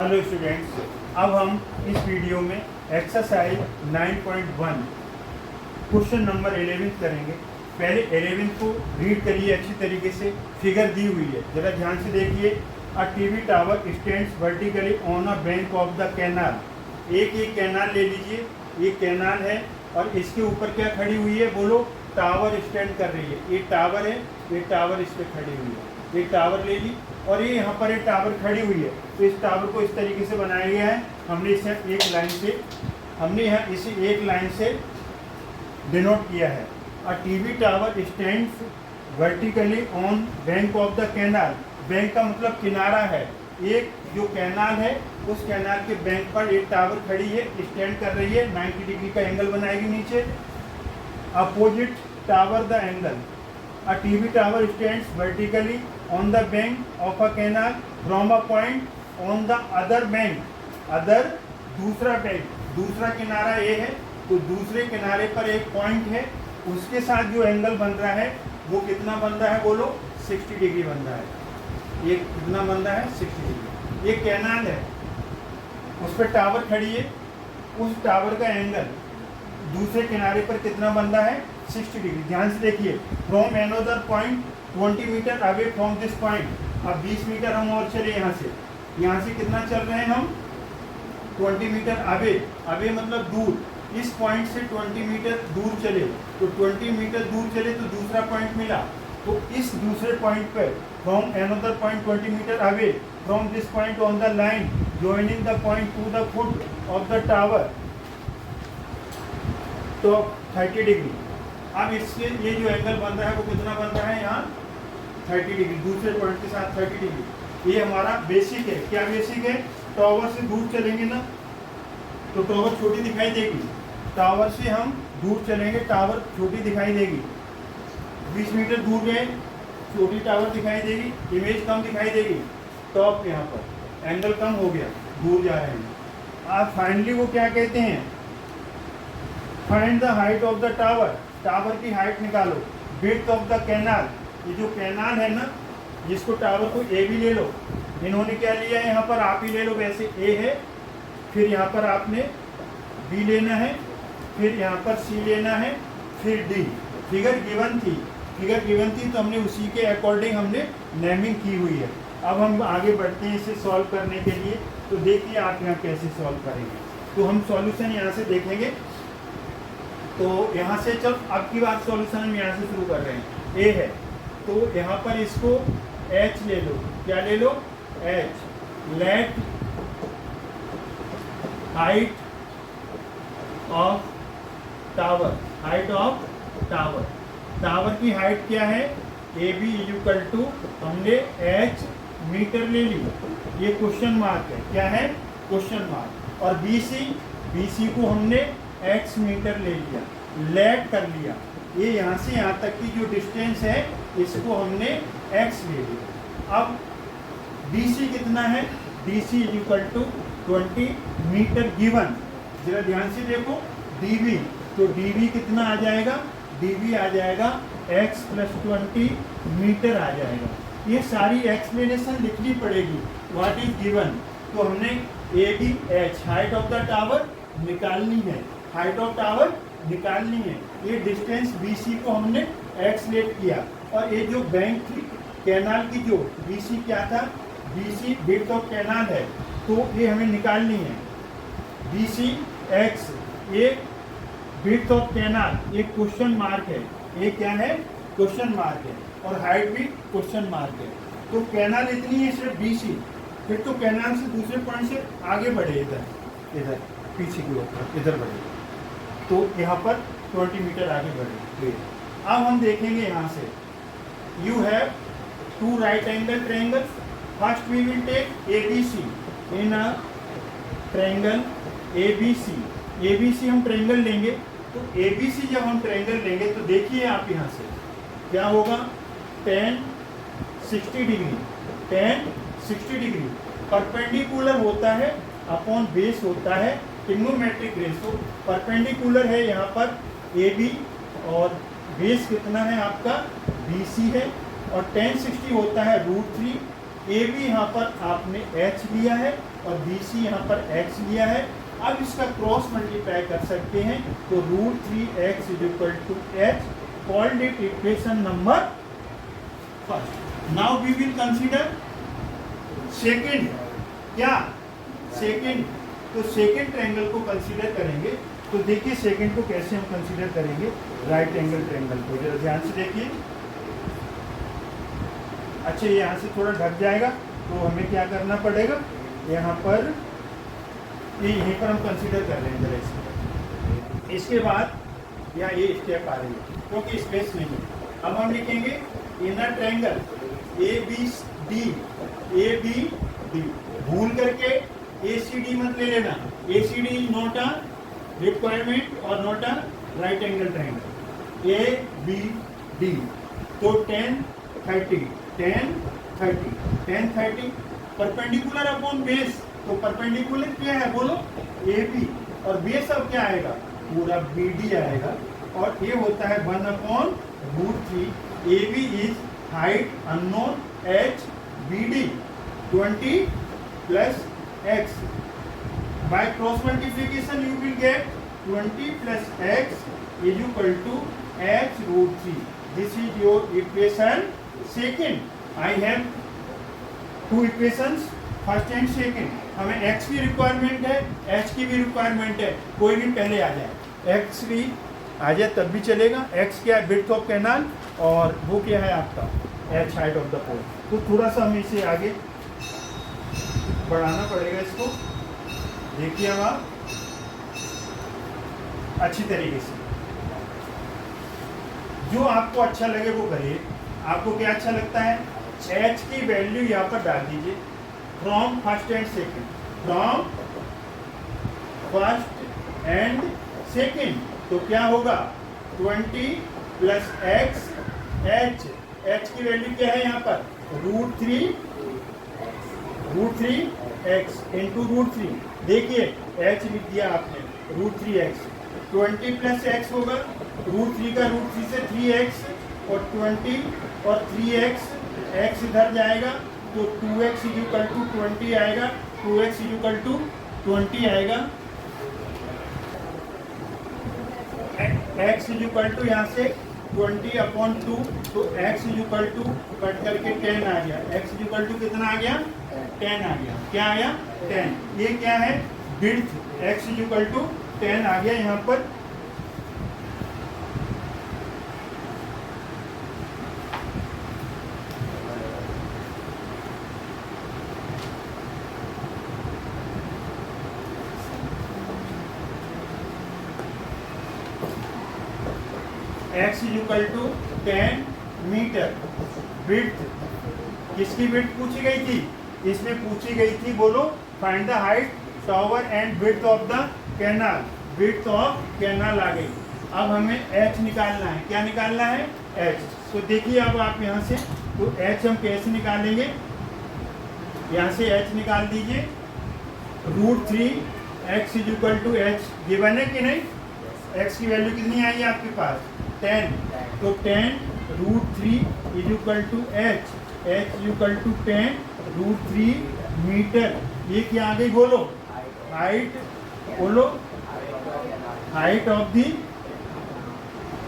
Hello students, अब हम इस वीडियो में एक्सरसाइज 9.1 क्वेश्चन नंबर 11 करेंगे। पहले 11 को रीड करिए अच्छी तरीके से। फिगर दी हुई है, जरा ध्यान से देखिए। A TV tower stands vertically on a bank of the canal. एक कैनाल ले लीजिए, ये कैनाल है और इसके ऊपर क्या खड़ी हुई है, बोलो। टावर स्टैंड कर रही है। ये टावर है, ये टावर इस पर खड़ी हुई है। ये टावर ले ली और ये यहाँ पर एक टावर खड़ी हुई है। तो इस टावर को इस तरीके से बनाया गया है। हमने इसे एक लाइन से डिनोट किया है। A TV tower stands vertically on bank of the canal. Bank का मतलब किनारा है। एक जो कैनाल है उस कैनाल के बैंक पर एक टावर खड़ी है, स्टैंड कर रही है, 90 डिग्री का एंगल बनाएगी नीचे। Opposite tower the angle. A TV tower stands vertically on the bank of a canal from a point on the other bank. Other दूसरा बैंक, दूसरा किनारा ए है, तो दूसरे किनारे पर एक पॉइंट है, उसके साथ जो एंगल बन रहा है वो कितना बन रहा है, बोलो। 60 डिग्री बन रहा है। ये कितना बन रहा है, 60 डिग्री। ये कैनाल है, उस पर टावर खड़ी है, उस टावर का एंगल दूसरे किनारे पर कितना बन रहा है, 60 डिग्री। ध्यान से देखिए। From another point 20 metre away from this point. अब 20 मीटर हम और चले यहाँ से कितना चल रहे हैं हम, 20 मीटर अवे। अवे मतलब दूर। इस पॉइंट से 20 मीटर दूर चले, तो 20 मीटर दूर चले तो दूसरा पॉइंट मिला। तो इस दूसरे पॉइंट पर from another point 20 metre away from this point on the line joining the point to the foot of the tower, तो 30 डिग्री। अब इससे ये जो एंगल बन रहा है वो कितना बन रहा है, यहाँ 30 डिग्री, दूसरे पॉइंट के साथ 30 डिग्री। ये हमारा बेसिक है। क्या बेसिक है, टावर से दूर चलेंगे ना तो टावर छोटी दिखाई देगी। टावर से हम दूर चलेंगे, टावर छोटी दिखाई देगी। 20 मीटर दूर गए, छोटी टावर दिखाई देगी, इमेज कम दिखाई देगी। टॉप यहाँ पर एंगल कम हो गया, दूर जा रहे हैं। अब फाइनली वो क्या कहते हैं, find the height of the tower. Tower की हाइट निकालो। Width of the canal. ये जो कैनाल है ना, जिसको टावर को ए भी ले लो, इन्होंने क्या लिया है यहाँ पर, आप ही ले लो। वैसे ए है, फिर यहाँ पर आपने बी लेना है, फिर यहाँ पर सी लेना है, फिर डी। फिगर गिवन थी तो हमने उसी के अकॉर्डिंग हमने नेमिंग की हुई है। अब हम आगे बढ़ते हैं इसे सॉल्व करने के लिए। तो देखिए आप यहाँ कैसे सॉल्व करेंगे। तो हम सॉल्यूशन यहाँ से देखेंगे। तो यहाँ से चल, अब की बात सॉल्यूशन हम यहाँ से शुरू कर रहे हैं। ए है तो यहाँ पर इसको एच ले लो। क्या ले लो, H. Let height of tower. Height of tower, tower की हाइट क्या है, ए बी इक्वल टू, हमने एच मीटर ले ली, ये क्वेश्चन मार्क है। क्या है, क्वेश्चन मार्क। और बी सी को हमने x मीटर ले लिया, लेट कर लिया। ये यहाँ से यहाँ तक की जो डिस्टेंस है इसको हमने x ले लिया। अब DC कितना है, DC equal to 20 metre given. जरा ध्यान से देखो, dV, तो dV कितना आ जाएगा, dV आ जाएगा x + 20 मीटर आ जाएगा। ये सारी एक्सप्लेनेशन लिखनी पड़ेगी, व्हाट इज गिवन। तो हमने AB H height of the tower निकालनी है, हाइट ऑफ टावर निकालनी है। ये डिस्टेंस BC को हमने x लेट किया। और ये जो बैंक थी कैनाल की, जो BC क्या था, BC विड्थ ऑफ कैनाल है, तो ये हमें निकालनी है। BC x, ये विड्थ ऑफ कैनाल, ये क्वेश्चन मार्क है। ये क्या है, क्वेश्चन मार्क है। और हाइट भी क्वेश्चन मार्क है। तो कैनाल इतनी है सिर्फ BC, फिर तो कैनाल से दूसरे पॉइंट से आगे बढ़े, इधर पीछे की ओर इधर बढ़े, तो यहाँ पर 20 मीटर आगे बढ़े। अब हम देखेंगे यहाँ से, you have 2 right angle triangle. First we will take ABC in a triangle ABC। ABC हम ट्रायंगल लेंगे, तो ABC जब हम ट्रायंगल लेंगे तो देखिए आप यहाँ से क्या होगा, tan 60 degree, tan 60 degree perpendicular होता है अपॉन बेस होता है, ट्रिग्नोमेट्रिक रेशो। परपेंडिकुलर है यहाँ पर AB और बेस कितना है आपका, BC है। और tan 60 होता है √3। AB यहाँ पर आपने H लिया है और BC यहाँ पर x लिया है। अब इसका क्रॉस मल्टीप्लाई कर सकते हैं, तो √3x = h, called it equation number first. Now we will consider second. क्या सेकेंड? तो सेकेंड ट्रायंगल को कंसीडर करेंगे। तो देखिए सेकेंड को कैसे हम कंसीडर करेंगे, राइट एंगल ट्रायंगल को। जरा ध्यान से देखिए। अच्छा, ये यहाँ से थोड़ा ढक जाएगा, तो हमें क्या करना पड़ेगा, यहाँ पर यहीं पर हम कंसीडर कर रहे हैं जरा इसको। इसके बाद यहाँ ये स्टेप आ रही है क्योंकि स्पेस नहीं है। अब हम लिखेंगे इनर ट्रायंगल ABD। भूल करके ACD मत ले लेना। ACD is not a requirement or not a right angle triangle. ABD, तो 10 30 परपेंडिकुलर अपॉन बेस। तो परपेंडिकुलर क्या है बोलो, AB, और बेस अब क्या आएगा, पूरा BD आएगा, और ये होता है 1/√3। AB is height unknown, H BD 20 + x. By cross multiplication you will get 20 + x = h√3. This is your equation second. I have two equations, first and second. हमें x की रिक्वायरमेंट है, h की भी रिक्वायरमेंट है। कोई भी पहले आ जाए, x भी आ जाए तब भी चलेगा। x क्या है, विड्थ ऑफ कैनाल, और वो क्या है आपका h, हाइट ऑफ द पोल। तो थोड़ा सा हमें इसे आगे बढ़ाना पड़ेगा इसको। देखिए अब आप अच्छी तरीके से, जो आपको अच्छा लगे वो करिए। आपको क्या अच्छा लगता है, h की वैल्यू यहाँ पर डाल दीजिए, from first and second, from first and second. तो क्या होगा, 20 + x, h की वैल्यू क्या है यहाँ पर, √3x × √3। देखिए h लिख दिया आपने, √3x, 20 + x होगा, √3 का √3 से 3x, और 20 और 3x, x इधर जाएगा तो 2x = 20 आएगा, 2x = 20 आएगा। x = यहाँ से 20/2, तो x = कट करके 10 आ गया। x = कितना आ गया, 10 आ गया। क्या आया, 10। ये क्या है, विड्थ, x = 10 आ गया यहाँ पर। x = 10 metre. विड्थ, किसकी विड्थ पूछी गई थी, इसमें पूछी गई थी, बोलो, find the height, tower and width of the canal. Width of canal आ गई। अब हमें h निकालना है। क्या निकालना है, h। तो देखिए अब आप यहाँ से, तो h हम कैसे निकालेंगे, यहाँ से h निकाल दीजिए। √3x = h गिवन है कि नहीं, x की वैल्यू कितनी आई है आपके पास, 10। तो 10 √3 = h, h = 10 √3 मीटर। ये क्या आ गई बोलो, हाइट, बोलो, हाइट ऑफ दी,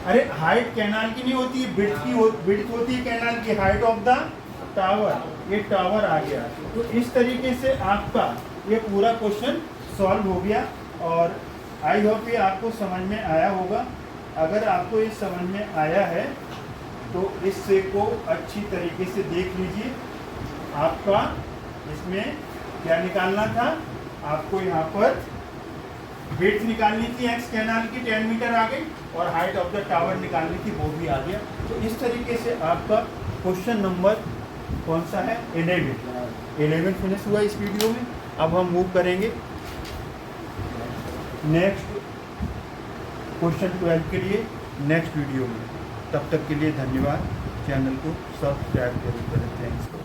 अरे हाइट कैनाल की नहीं होती है, विड्थ होती है कैनाल की, हाइट ऑफ द टावर। ये टावर आ गया। तो इस तरीके से आपका ये पूरा क्वेश्चन सॉल्व हो गया, और आई होप ये आपको समझ में आया होगा। अगर आपको ये समझ में आया है तो इससे को अच्छी तरीके से देख लीजिए। आपका इसमें क्या निकालना था, आपको यहाँ पर विड्थ निकालनी थी एक्स कैनाल की, 10 मीटर आ गई, और हाइट ऑफ द टावर निकालनी थी, वो भी आ गया। तो इस तरीके से आपका क्वेश्चन नंबर कौन सा है, 11 फिनिश हुआ इस वीडियो में। अब हम मूव करेंगे नेक्स्ट क्वेश्चन 12 के लिए नेक्स्ट वीडियो में। तब तक के लिए धन्यवाद। चैनल को सब्सक्राइब जरूर करें। थैंक्स।